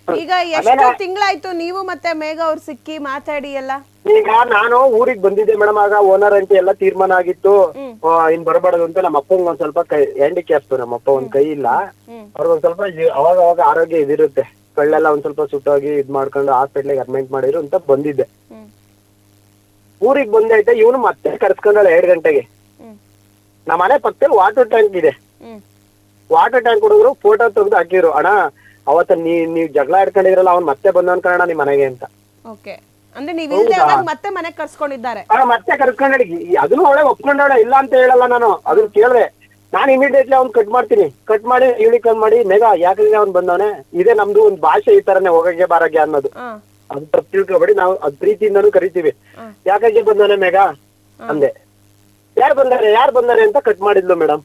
ಈಗ ಎಷ್ಟು ತಿಂಗಳಾಯ್ತು ನೀವು ಮತ್ತೆ ಮೇಘ ಅವ್ರು ಸಿಕ್ಕಿ ಮಾತಾಡಿ ಎಲ್ಲ? ಈಗ ನಾನು ಊರಿಗೆ ಬಂದಿದ್ದೆ ಮೇಡಮ್, ಆಗ ಓನರ್ ಅಂತ ಎಲ್ಲ ತೀರ್ಮಾನ ಆಗಿತ್ತು. ಇನ್ ಬರಬಾರ್ದು ಅಂತ ನಮ್ಮ ಅಪ್ಪಂಗ್ ಒಂದ್ ಸ್ವಲ್ಪ ಕೈ ಹ್ಯಾಂಡಿಕ್ಯಾಪ್ಟ್, ನಮ್ಮ ಅಪ್ಪ ಒಂದ್ ಕೈ ಇಲ್ಲ, ಅವ್ರಿಗೊಂದ್ ಸ್ವಲ್ಪ ಅವಾಗ ಅವಾಗ ಆರೋಗ್ಯ ಇದಿರುತ್ತೆ, ಕಳ್ಳೆಲ್ಲ ಒಂದ್ ಸ್ವಲ್ಪ ಸುಟ್ಟೋಗಿ ಇದ್ ಮಾಡ್ಕೊಂಡು ಹಾಸ್ಪಿಟ್ಲಿಗೆ ಅಡ್ಮಿಟ್ ಮಾಡಿರು ಅಂತ ಬಂದಿದ್ದೆ. ಊರಿಗೆ ಬಂದೈತೆ, ಇವನು ಮತ್ತೆ ಕರ್ಸ್ಕೊಂಡಾಳೆ 2 ಗಂಟೆಗೆ. ನಮ್ಮ ಮನೆ ಪಕ್ಕದಲ್ಲಿ ವಾಟರ್ ಟ್ಯಾಂಕ್ ಇದೆ, ವಾಟರ್ ಟ್ಯಾಂಕ್ ಹುಡುಗರು ಫೋಟೋ ತೆಗೆದು ಹಾಕಿರು, ಅಣ್ಣ ಅವತ್ತ ನೀವ್ ಜಗಳ ಆಡ್ಕೊಂಡಿದ್ರಲ್ಲ ಅವ್ನ್ ಮತ್ತೆ ಬಂದವನ್ ಕಾರಣ ನಿಮ್ ಮನೆಗೆ ಅಂತ. ಅಂದ್ರೆ ನೀವ್ ಇಲ್ದೇ ಹೋದಾಗ ಮತ್ತೆ ಮನೆಗ್ ಕರ್ಸ್ಕೊಂಡಿದ್ದಾರೆ? ಮತ್ತೆ ಕರ್ಸ್ಕೊಂಡಿ, ಅದನ್ನು ಅವಳೆ ಒಪ್ಕೊಂಡವಳೆ, ಇಲ್ಲ ಅಂತ ಹೇಳಲ್ಲ ನಾನು. ಅದನ್ನ ಕೇಳ್ದೆ ನಾನು, ಇಮಿಡಿಯೇಟ್ಲಿ ಅವ್ನ್ ಕಟ್ ಮಾಡ್ತೀನಿ, ಕಟ್ ಮಾಡಿ ಇವಳಿ ಕಟ್ ಮಾಡಿ, ಮೇಘ ಯಾಕಂದ್ರೆ ಅವ್ನ್ ಬಂದವನೆ, ಇದೇ ನಮ್ದು ಒಂದ್ ಭಾಷೆ ಈ ತರನೇ ಹೋಗಕ್ಕೆ ಬಾರಕ್ಕೆ ಅನ್ನೋದು. ಅದು ತಪ್ಪು ತಿಳ್ಕೊಬೇಡಿ, ನಾವು ಅದ್ ಪ್ರೀತಿಯಿಂದನೂ ಕರಿತೀವಿ. ಯಾಕಾಗೆ ಬಂದವನೆ ಮೇಘ ಅಂದೆ, ಯಾರು ಬಂದಾರೆ ಅಂತ ಕಟ್ ಮಾಡಿದ್ಲು ಮೇಡಮ್.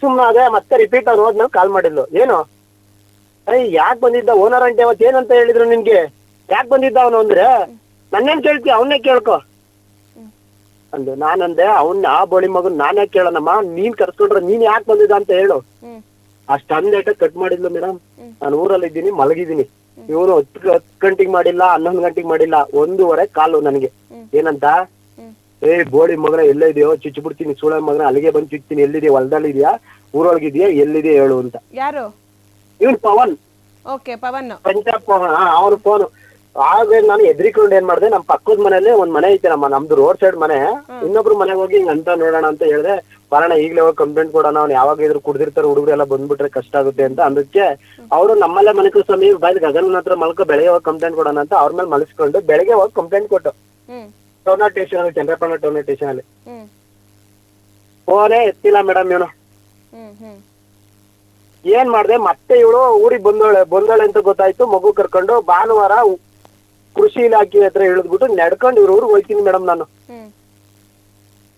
ಸುಮ್ಮನೆ ಅದೇ ಮತ್ತೆ ರಿಪೀಟ್ ಅವ್ನು ಹೋದ್ಮೇಲೆ ಕಾಲ್ ಮಾಡಿದ್ಲು, ಏನು ಯಾಕೆ ಬಂದಿದ್ದ ಓನರ್ ಅಂಟೆ ಅವತ್ತು ಏನಂತ ಹೇಳಿದ್ರು ನಿನ್ಗೆ, ಯಾಕೆ ಬಂದಿದ್ದ ಅವನು ಅಂದ್ರೆ, ನನ್ನೇನ್ ಕೇಳ್ತಿ ಅವನ್ನೇ ಕೇಳ್ಕೊ ಅಂದೆ. ನಾನಂದೆ ಅವ್ನ ಆ ಬೋಳಿ ಮಗನ್ ನಾನೇ ಕೇಳೋಣಮ್ಮ, ನೀನ್ ಕರ್ಸ್ಕೊಂಡ್ರೆ ನೀನ್ ಯಾಕೆ ಬಂದಿದ್ದ ಅಂತ ಹೇಳು. ಅಷ್ಟ್ ಅಂದೇಟ ಕಟ್ ಮಾಡಿದ್ಲು ಮೇಡಮ್. ನಾನು ಊರಲ್ಲಿ ಇದ್ದೀನಿ, ಮಲಗಿದ್ದೀನಿ. ಇವನು 10 ಗಂಟೆಗೆ ಮಾಡಿಲ್ಲ, 11 ಗಂಟೆಗೆ ಮಾಡಿಲ್ಲ, 1:15 ಕಾಲು ನನಗೆ. ಏನಂತ, ಬೋಳಿ ಮಗನ ಎಲ್ಲ ಇದೆಯೋ ಚುಚ್ಚಿಬಿಡ್ತೀನಿ, ಸುಳ ಮಗನ ಅಲ್ಲಿಗೆ ಬಂದು ಚುಚ್ತೀನಿ, ಎಲ್ಲಿದೆಯಾ ಹೊಲದಲ್ಲಿ ಇದೆಯಾ ಊರೊಳಗಿದ್ಯಾ ಎಲ್ಲಿದೆ ಹೇಳು ಅಂತ. ಯಾರು? ಇವನ್ ಪವನ್. ಪಂಜಾಬ್ ಅವ್ರ ಫೋನ್. ಆಗ ನಾನು ಎದ್ರಿಕೊಂಡು ಏನ್ ಮಾಡ್ದೆ, ನಮ್ ಪಕ್ಕದ ಮನೇಲಿ ಒಂದ್ ಮನೆ ಐತೆ, ನಮ್ದು ರೋಡ್ ಸೈಡ್ ಮನೆ, ಇನ್ನೊಬ್ರು ಮನೆಗೆ ಹೋಗಿ ಹಿಂಗ್ ಅಂತ ನೋಡೋಣ ಅಂತ ಹೇಳ್ದೆ. ಬರೋಣ ಈಗ್ಲೇ ಹೋಗಿ ಕಂಪ್ಲೇಂಟ್ ಕೊಡೋಣ, ಅವ್ನು ಯಾವಾಗ ಇದ್ರು ಕುಡ್ದಿರ್ತಾರೆ ಹುಡುಗರು ಎಲ್ಲ ಬಂದ್ಬಿಟ್ರೆ ಕಷ್ಟ ಆಗುತ್ತೆ ಅಂತ. ಅದಕ್ಕೆ ಅವರು ನಮ್ಮಲ್ಲೇ ಮನೆಗೂ ಸ್ವಾಮಿ ಬಾಯ್ ಗಗನ್ ಹತ್ರ ಮಲ್ಕೊ, ಬೆಳಗ್ಗೆ ಹೋಗಿ ಕಂಪ್ಲೇಂಟ್ ಕೊಡೋಣ ಅಂತ ಅವ್ರ ಮೇಲೆ ಮಲಸ್ಕೊಂಡು ಬೆಳಗ್ಗೆ ಹೋಗಿ ಕಂಪ್ಲೇಂಟ್ ಕೊಟ್ಟು ಟೌನ್ ಸ್ಟೇಷನ್ ಅಲ್ಲಿ, ಚಂದ್ರಪಣ್ಣ ಟೌನ್ ಸ್ಟೇಷನ್ ಅಲ್ಲಿ. ಫೋನೇ ಎತ್ತಿಲ್ಲ ಮೇಡಮ್ ಇವನು. ಏನ್ ಮಾಡ್ದೆ, ಮತ್ತೆ ಇವಳು ಊರಿಗೆ ಬಂದೋಳೆ ಅಂತ ಗೊತ್ತಾಯ್ತು. ಮಗು ಕರ್ಕೊಂಡು ಭಾನುವಾರ ಕೃಷಿ ಇಲಾಖೆ ಹತ್ರ ಇಳಿದ್ಬಿಟ್ಟು ನಡ್ಕೊಂಡು ಇವ್ರ ಊರಿಗೆ ಹೋಯ್ತೀನಿ ಮೇಡಮ್ ನಾನು.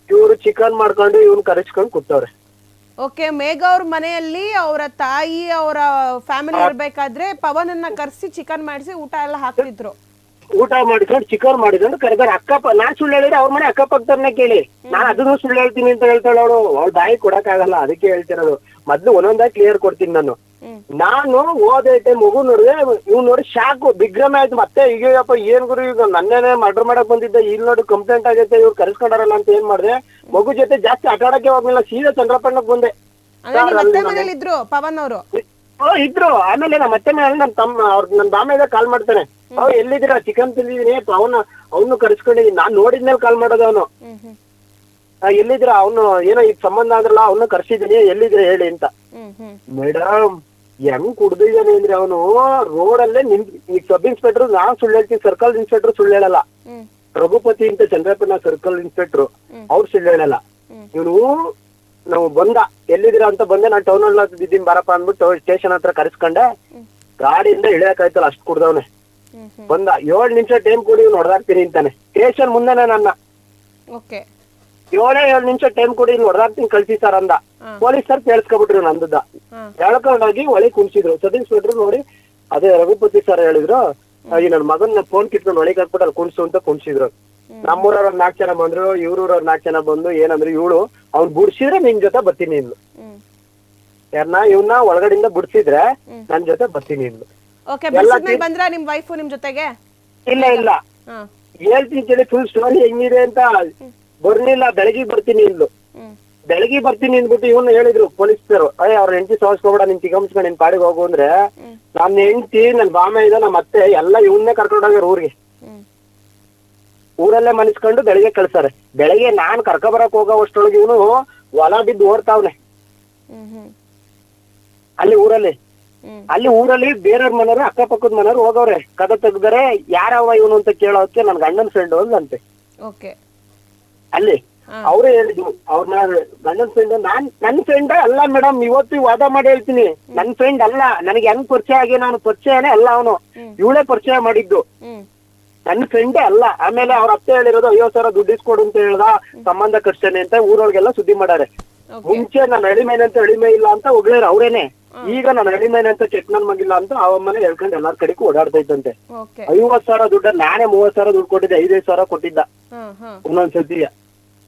ಇವ್ರು ಚಿಕನ್ ಮಾಡ್ಕೊಂಡು ಇವ್ನ ಕರೆಸ್ಕೊಂಡು ಕೂತವ್ರೆ. ಓಕೆ, ಮೇಘ ಅವ್ರ ಮನೆಯಲ್ಲಿ ಅವರ ತಾಯಿ ಅವರ ಫ್ಯಾಮಿಲಿ ಇರ್ಬೇಕಾದ್ರೆ ಪವನನ್ನ ಕರ್ಸಿ ಚಿಕನ್ ಮಾಡಿಸಿ ಊಟ ಎಲ್ಲ ಹಾಕ್ತಿದ್ರು. ಊಟ ಮಾಡಿಕೊಂಡು ಚಿಕನ್ ಮಾಡಿಕೊಂಡು ಕರೆದಾರೆ. ನಾನ್ ಸುಳ್ಳು ಹೇಳಿದ್ರೆ ಅವ್ರ ಮನೆ ಅಕ್ಕಪಕ್ಕದವ್ರನ್ನೇ ಕೇಳಿ, ನಾನ್ ಅದನ್ನು ಸುಳ್ಳು ಹೇಳ್ತೀನಿ ಅಂತ ಹೇಳ್ತಾಳೆ ಅವಳು. ಅವ್ಳ ಬಾಯಿ ಕೊಡಕ್ ಆಗಲ್ಲ, ಅದಕ್ಕೆ ಹೇಳ್ತಿರೋದು. ಮೊದ್ಲು ಒಂದೊಂದಾಗಿ ಕ್ಲಿಯರ್ ಕೊಡ್ತೀನಿ ನಾನು. ನಾನು ಓದೈತೆ ಮಗು ನೋಡಿದ್ರೆ ಇವ್ ನೋಡಿ ಶಾಕು ಬಿಗ್ರಮೆ ಆಯ್ತು. ಮತ್ತೆ ಈಗಪ್ಪ ಏನ್ ಗುರು, ಈಗ ನನ್ನೇನೆ ಮರ್ಡರ್ ಮಾಡಕ್ ಬಂದಿದ್ದೆ, ಇಲ್ಲಿ ನೋಡಿ ಕಂಪ್ಲೇಂಟ್ ಆಗೈತೆ, ಇವ್ರು ಕರೆಸ್ಕೊಂಡಾರಲ್ಲ ಅಂತ ಏನ್ ಮಾಡ್ದೆ, ಮಗು ಜೊತೆ ಜಾಸ್ತಿ ಆಟ ಆಡಕ್ಕೆ ಹೋಗ್ಲಿಲ್ಲ, ಸೀದಾ ಚಂದ್ರಪಣ್ಣಕ್ ಬಂದೆ. ಇದ್ರು ಪವನ್ ಅವರು ಇದ್ರು. ಆಮೇಲೆ ನಮ್ಮ ಮತ್ತೆ ಮೇಲೆ ನನ್ ಬಾಮೇದ ಕಾಲ್ ಮಾಡ್ತಾನೆ, ಅವ್ರು ಎಲ್ಲಿದ್ದೀರಾ, ಚಿಕನ್ ತಿಂದಿದೀನಿ, ಅವನು ಕರೆಸ್ಕೊಂಡಿದೀನಿ. ನಾನ್ ನೋಡಿದ್ಮೇಲೆ ಕಾಲ್ ಮಾಡೋದು ಅವನು. ಎಲ್ಲಿದ್ದೀರಾ, ಅವನು ಏನೋ ಈಗ ಸಂಬಂಧ ಅಂದ್ರಲ್ಲ, ಅವನು ಕರ್ಸಿದೀನಿ, ಎಲ್ಲಿದ್ದೀರಾ ಹೇಳಿ ಅಂತ. ಮೇಡಮ್ ಹೆಂಗ್ ಕುಡ್ದಿದ್ದಾನೆ ಅಂದ್ರೆ ಅವನು ರೋಡಲ್ಲೇ ಈಗ ಸಬ್ ಇನ್ಸ್ಪೆಕ್ಟರ್ ನಾನ್ ಸುಳ್ಳು ಹೇಳ್ತೀನಿ, ಸರ್ಕಲ್ ಇನ್ಸ್ಪೆಕ್ಟರ್ ಸುಳ್ಳು ಹೇಳಲ್ಲ. ರಘುಪತಿ ಅಂತ ಚಂದ್ರಪಣ್ಣ ಸರ್ಕಲ್ ಇನ್ಸ್ಪೆಕ್ಟರ್ ಅವ್ರು ಸುಳ್ಳು ಹೇಳಲ್ಲ. ಇವನು ನಾವು ಬಂದ ಎಲ್ಲಿದ್ದೀರಾ ಅಂತ ಬಂದೆ, ನಾನು ಟೌನ್ ಅಲ್ಲಿ ಇದ್ದೀನಿ ಬಾರಪ್ಪ ಅಂದ್ಬಿಟ್ಟು ಸ್ಟೇಷನ್ ಹತ್ರ ಕರೆಸ್ಕೊಂಡೆ. ಗಾಡಿಯಿಂದ ಇಳಿಯಕಾಯ್ತಲ್ಲ ಅಷ್ಟು ಕುಡ್ದವನೆ. ಬಂದ 7 ನಿಮಿಷ ಟೈಮ್ ಕೊಡಿ ಇವ್ನು ಹೊಡೆದಾಕ್ತೀನಿ ಅಂತಾನೆ. ಸ್ಟೇಷನ್ ಮುಂದೆನೆ ನನ್ನ 7 ನಿಮಿಷ ಟೈಮ್ ಕೊಡಿ ಇವ್ನು ಹೊಡೆದಾಕ್ತೀನಿ ಕಳ್ಸಿ ಸರ್ ಅಂದ. Police sir ಕೇಳಿಸ್ಕೊಬಿಟ್ರು ನಂದದ. ಹೇಳ್ಕೊಂಡೋಗಿ ಒಳಗೆ ಕುಣಿಸಿದ್ರು. ಸಬ್ ಇನ್ಸ್ಪೆಕ್ಟರ್ ನೋಡಿ ಅದೇ ರಘುಪತಿ ಸರ್ ಹೇಳಿದ್ರು, ಈ ನನ್ ಮಗನ್ನ ಫೋನ್ ಕಿತ್ಕೊಂಡು ಒಳಗೆ ಹಾಕ್ಬಿಟ್ಟು ಅಲ್ಲಿ ಕುಣಿಸು ಅಂತ ಕುಣಿಸಿದ್ರು. ನಮ್ಮೂರವ್ರ 4 ಜನ ಬಂದ್ರು, ಇವ್ರವ್ರ 4 ಜನ ಬಂದು ಏನಂದ್ರೆ, ಇವಳು ಅವ್ನ್ ಬುಡ್ಸಿದ್ರೆ ನಿನ್ ಜೊತೆ ಬರ್ತೀನಿ ಇನ್ನು, ಯಾರನ್ನ ಇವನ್ನ ಒಳಗಡೆಯಿಂದ ಬುಡ್ಸಿದ್ರೆ ನನ್ ಜೊತೆ ಬರ್ತೀನಿ ಇನ್ನು. ನಿಮ್ ವೈಫ್ ನಿಮ್ ಜೊತೆಗೆ ಇಲ್ಲ ಹೇಳ್ತೀನಿ ಕೇಳಿ ಫುಲ್ ಸ್ಟೋರಿ ಹೆಂಗಿದೆ ಅಂತ. ಬರ್ಲಿಲ್ಲ, ಬೆಳಗ್ಗೆ ಬರ್ತೀನಿ ಇಲ್ಲು, ಬೆಳಗ್ಗೆ ಬರ್ತೀನಿ ಅಂದ್ಬಿಟ್ಟು ಇವನು ಹೇಳಿದ್ರು ಪೊಲೀಸರು, ಅವ್ರ ಹೆಂಡತಿ ಸೋಸ್ಕೋಬೇಡ, ನಿನ್ ಚಿಕ್ಕಮ್ಸ್ಕೊಂಡು ನಿನ್ ಪಾಡಿಗೆ ಹೋಗು ಅಂದ್ರೆ, ನನ್ನ ಹೆಂಡತಿ ನನ್ ಬಾಮ ಇದೆ ನಮ್ಮ ಅತ್ತೆ ಎಲ್ಲ ಇವನ್ನೇ ಕರ್ಕೊಂಡೋಗ್ಯಾರ ಊರಿಗೆ. ಊರಲ್ಲೇ ಮನಿಸ್ಕೊಂಡು ಬೆಳಿಗ್ಗೆ ಕಳ್ಸಾರೆ. ಬೆಳಿಗ್ಗೆ ನಾನ್ ಕರ್ಕ ಬರಕ್ ಹೋಗೋ ಅಷ್ಟೊಳಗೆ ಇವನು ಹೊಲ ಬಿದ್ದು ಓಡ್ತಾವ್ನೆ ಅಲ್ಲಿ ಊರಲ್ಲಿ. ಅಲ್ಲಿ ಊರಲ್ಲಿ ಬೇರೆಯವ್ರ ಮನೆಯವ್ರು ಅಕ್ಕಪಕ್ಕದ ಮನೆಯವ್ರು ಹೋಗವ್ರೆ, ಕದ ತೆಗ್ದಾರೆ. ಯಾರವ ಇವನು ಅಂತ ಕೇಳೋಕೆ ನನ್ ಗಂಡನ್ ಫ್ರೆಂಡ್ ಅಂತೆ ಅಲ್ಲಿ. ಅವ್ರೇ ಹೇಳಿದ್ರು ಅವ್ರನ್ನ ಗಂಡನ್ ಫ್ರೆಂಡ್. ನನ್ ಫ್ರೆಂಡ್ ಅಲ್ಲ ಮೇಡಮ್, ಇವತ್ತು ವಾದ ಮಾಡಿ ಹೇಳ್ತೀನಿ, ನನ್ ಫ್ರೆಂಡ್ ಅಲ್ಲ. ನನಗೆ ಹೆಂಗ್ ಪರಿಚಯ ಆಗಿ, ನಾನು ಪರಿಚಯನೇ ಅಲ್ಲ ಅವನು, ಇವಳೇ ಪರಿಚಯ ಮಾಡಿದ್ದು, ನನ್ ಫ್ರೆಂಡೇ ಅಲ್ಲ. ಆಮೇಲೆ ಅವ್ರ ಅತ್ತೆ ಹೇಳಿರೋದು 50,000 ದುಡ್ಡು ಇಸ್ಕೊಡು ಅಂತ ಹೇಳ್ದ, ಸಂಬಂಧ ಕಟ್ಸೇನೆ ಅಂತ ಊರೊಳಗೆಲ್ಲ ಸುದ್ದಿ ಮಾಡಾರೆ. ಮುಂಚೆ ನಾನು ಎಳಿಮೇನೆ ಅಂತ ಎಳಿಮೆ ಇಲ್ಲ ಅಂತ ಹೋಗ್ಲೇರ ಅವ್ರೇನೆ. ಈಗ ನಾನು ಎಳಿಮೇನೆ ಅಂತ ಚೆಕ್ ನನ್ ಮಗಿಲ್ಲ ಅಂತ ಅವಮ್ಮನೆ ಹೇಳ್ಕೊಂಡು ಎಲ್ಲಾರ ಕಡೆಗೂ ಓಡಾಡ್ತೈತಂತೆ. 50,000 ದುಡ್ಡ ನಾನೇ 30,000 ದುಡ್ಡು ಕೊಟ್ಟಿದ್ದೆ, 5,000 ಕೊಟ್ಟಿದ್ದ ಒಂದೊಂದ್ಸತಿ.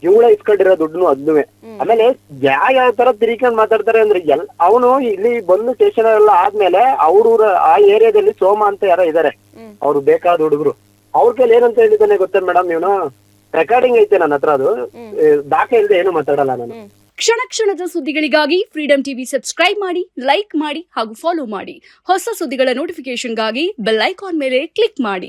ಇವಳ ಇಸ್ಕೊಂಡಿರೋ ದುಡ್ಡು ಅದ್ನುವೆ. ಆಮೇಲೆ ಯಾವ ತರ ತಿರ್ಕೊಂಡ್ ಮಾತಾಡ್ತಾರೆ ಅಂದ್ರೆ ಅವನು ಇಲ್ಲಿ ಬಂದು ಸ್ಟೇಷನ್ ಎಲ್ಲ ಆದ್ಮೇಲೆ ಅವ್ರ ಆ ಏರಿಯಾದಲ್ಲಿ ಸೋಮ ಅಂತ ಯಾರೋ ಇದಾರೆ, ಅವ್ರು ಬೇಕಾದ ಹುಡುಗರು, ಅವ್ರ ಕೈಲಿ ಏನಂತ ಹೇಳಿದ್ದಾನೆ ಗೊತ್ತಾ ಮೇಡಮ್, ಇವನು ರೆಕಾರ್ಡಿಂಗ್ ಐತೆ ನನ್ನ ಹತ್ರ, ಅದು ದಾಖಲೆ ಇಲ್ಲದೆ ಏನು ಮಾತಾಡಲ್ಲ ನಾನು. ಕ್ಷಣ ಕ್ಷಣದ ಸುದ್ದಿಗಳಿಗಾಗಿ ಫ್ರೀಡಂ ಟಿವಿ ಸಬ್ಸ್ಕ್ರೈಬ್ ಮಾಡಿ, ಲೈಕ್ ಮಾಡಿ ಹಾಗೂ ಫಾಲೋ ಮಾಡಿ. ಹೊಸ ಸುದ್ದಿಗಳ ನೋಟಿಫಿಕೇಶನ್ಗಾಗಿ ಬೆಲ್ ಐಕಾನ್ ಮೇಲೆ ಕ್ಲಿಕ್ ಮಾಡಿ.